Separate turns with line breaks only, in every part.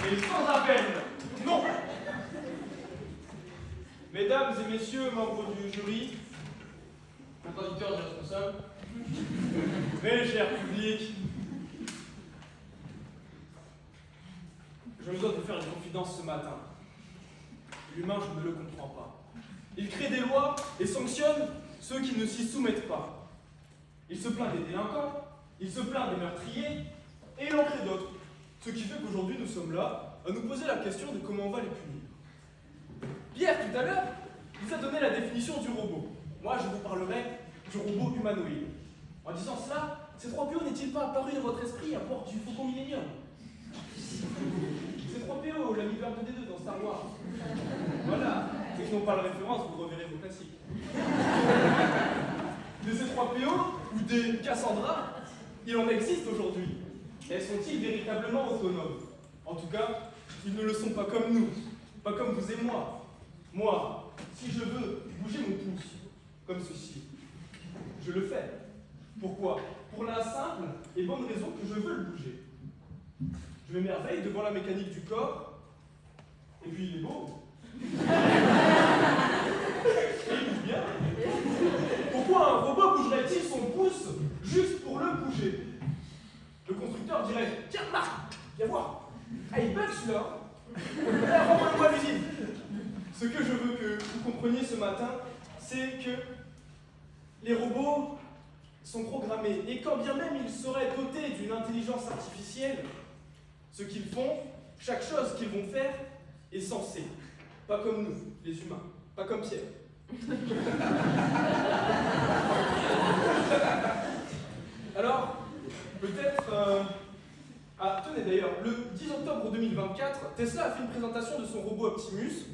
Et sans appel. Non. Mesdames et messieurs, membres du jury, contradicteurs irresponsables, très cher public, je me dois de vous faire une confidence ce matin. L'humain, je ne le comprends pas. Il crée des lois et sanctionne ceux qui ne s'y soumettent pas. Il se plaint des délinquants, il se plaint des meurtriers, et il en crée d'autres. Ce qui fait qu'aujourd'hui, nous sommes là à nous poser la question de comment on va les punir. Pierre, tout à l'heure, vous a donné la définition du robot. Moi, je vous parlerai du robot humanoïde. En disant cela, C3PO n'est-il pas apparu dans votre esprit à bord du Faucon Millenium? C3PO, l'ami de R2D2 dans Star Wars. Voilà. Ceux qui n'ont pas la référence, vous reverrez vos classiques. Des C3PO ou des Cassandra, il en existe aujourd'hui. Et sont-ils véritablement autonomes? En tout cas, ils ne le sont pas comme nous, pas comme vous et moi. Moi, si je veux bouger mon pouce, comme ceci, je le fais. Pourquoi? Pour la simple et bonne raison que je veux le bouger. Je m'émerveille devant la mécanique du corps, et puis il est beau. Et il bouge bien. Pourquoi un robot bougerait-il son pouce juste pour le bouger? Le constructeur dirait: tiens, Marc, viens voir. Ah, il bug celui-là. Renvoie-le-moi à l'usine. Ce que je veux que vous compreniez ce matin, c'est que les robots sont programmés. Et quand bien même ils seraient dotés d'une intelligence artificielle, ce qu'ils font, chaque chose qu'ils vont faire est censée. Pas comme nous, les humains. Pas comme Pierre. Alors, peut-être... Ah, tenez d'ailleurs, le 10 octobre 2024, Tesla a fait une présentation de son robot Optimus,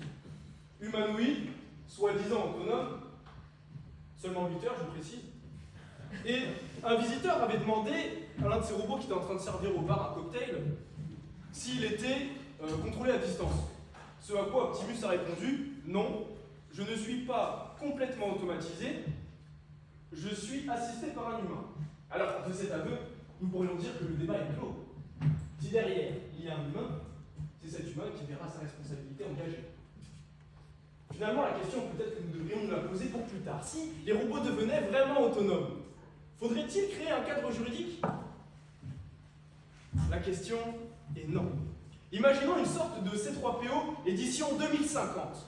humanoïde, soi-disant autonome, seulement 8 heures, je précise. Et un visiteur avait demandé à l'un de ces robots qui était en train de servir au bar un cocktail s'il était contrôlé à distance. Ce à quoi Optimus a répondu: non, je ne suis pas complètement automatisé, je suis assisté par un humain. Alors, de cet aveu, nous pourrions dire que le débat est clos. Si derrière il y a un humain, c'est cet humain qui verra sa responsabilité engagée. Finalement, la question peut-être que nous devrions nous la poser pour plus tard. Si les robots devenaient vraiment autonomes, faudrait-il créer un cadre juridique? La question est non. Imaginons une sorte de C3PO édition 2050,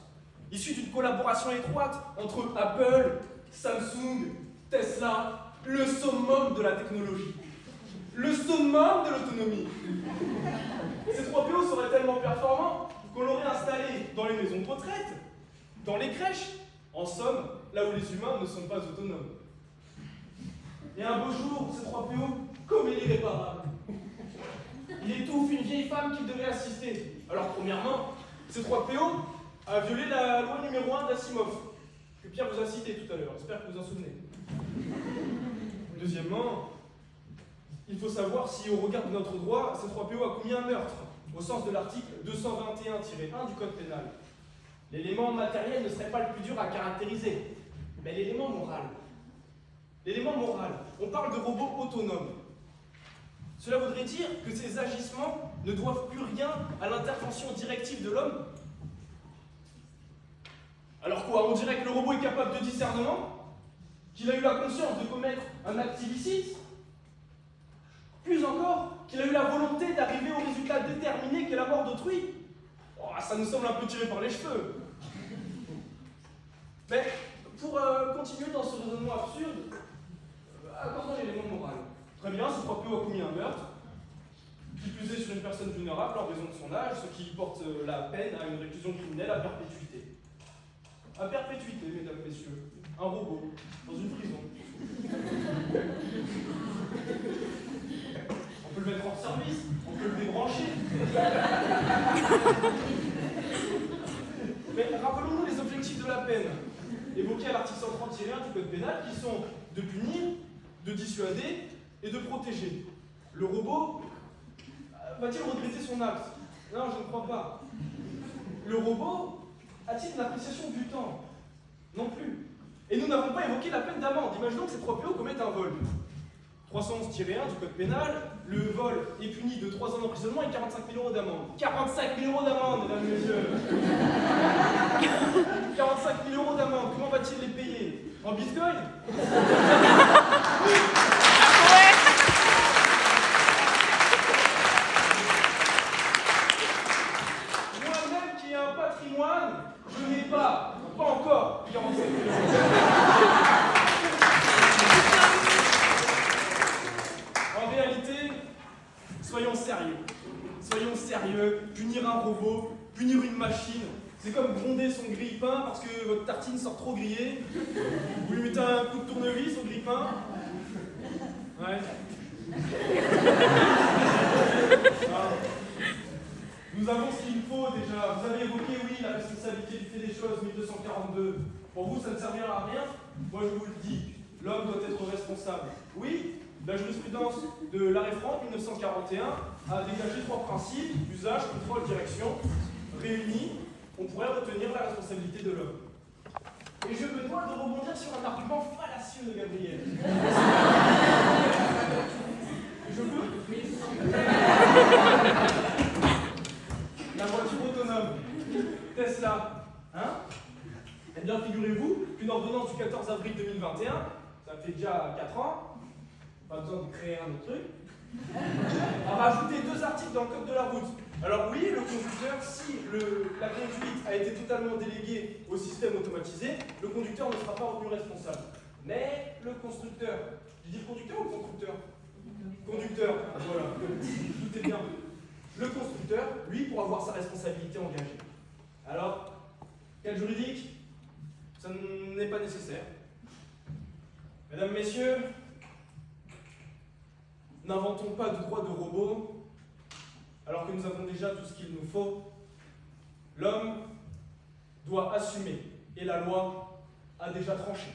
issue d'une collaboration étroite entre Apple, Samsung, Tesla, le summum de la technologie, le summum de l'autonomie. C3PO serait tellement performant qu'on l'aurait installé dans les maisons de retraite, dans les crèches, en somme, là où les humains ne sont pas autonomes. Et un beau jour, C3PO, comme il est irréparable, il étouffe une vieille femme qu'il devait assister. Alors, premièrement, C3PO a violé la loi numéro 1 d'Asimov, que Pierre vous a citée tout à l'heure. J'espère que vous en souvenez. Deuxièmement, il faut savoir si, au regard de notre droit, C3PO a commis un meurtre, au sens de l'article 221-1 du Code pénal. L'élément matériel ne serait pas le plus dur à caractériser, mais l'élément moral. L'élément moral, on parle de robots autonomes. Cela voudrait dire que ces agissements ne doivent plus rien à l'intervention directive de l'homme. Alors quoi, on dirait que le robot est capable de discernement? Qu'il a eu la conscience de commettre un acte illicite? Plus encore, qu'il a eu la volonté d'arriver au résultat déterminé qu'est la mort d'autrui? Oh, ça nous semble un peu tiré par les cheveux. Mais pour continuer dans ce raisonnement absurde, accordons l'élément moral. Très bien, C3PO a commis un meurtre, qui plus est sur une personne vulnérable en raison de son âge, ce qui porte la peine à une réclusion criminelle à perpétuité. À perpétuité, mesdames, messieurs. Un robot, dans une prison. On peut le mettre hors service, on peut le débrancher. Mais rappelons-nous les objectifs de la peine, évoqués à l'article 130-1 du Code pénal, qui sont de punir, de dissuader et de protéger. Le robot va-t-il regretter son acte? Non, je ne crois pas. Le robot a-t-il une appréciation du temps? Non plus. Et nous n'avons pas évoqué la peine d'amende. Imaginons que C3PO commette un vol. 311-1 du code pénal, le vol est puni de 3 ans d'emprisonnement et 45 000 € d'amende. 45 000 € d'amende, mesdames et messieurs. 45 000 € d'amende, comment va-t-il les payer? En bitcoin? Moi-même qui ai un patrimoine, je n'ai pas encore 45 000 €. En réalité, soyons sérieux. Soyons sérieux, punir un robot, punir une machine, c'est comme gronder son grille-pain parce que votre tartine sort trop grillée. Vous lui mettez un coup de tournevis au grille-pain. Ouais. Nous avons ce qu'il faut déjà. Vous avez évoqué, oui, la responsabilité du fait des choses, 1242. Pour vous, ça ne servira à rien. Moi, je vous le dis, l'homme doit être responsable. Oui, la jurisprudence de l'arrêt Franck 1941 a dégagé 3 principes, usage, contrôle, direction. Réunis, on pourrait retenir la responsabilité de l'homme. Et je me dois de rebondir sur un argument fallacieux de Gabriel. Je peux? La voiture autonome, Tesla, hein? Eh bien, figurez-vous qu'une ordonnance du 14 avril 2021, ça fait déjà 4 ans, pas besoin de créer un autre truc, a rajouté 2 articles dans le code de la route. Alors oui, le conducteur, si la conduite a été totalement déléguée au système automatisé, le conducteur ne sera pas retenu responsable. Mais le constructeur, je dis le conducteur ou le constructeur? Conducteur, voilà, tout est bien. Le constructeur, lui, pourra avoir sa responsabilité engagée. Alors, quel juridique? Ça n'est pas nécessaire. Mesdames, messieurs, n'inventons pas de droit de robot alors que nous avons déjà tout ce qu'il nous faut. L'homme doit assumer et la loi a déjà tranché.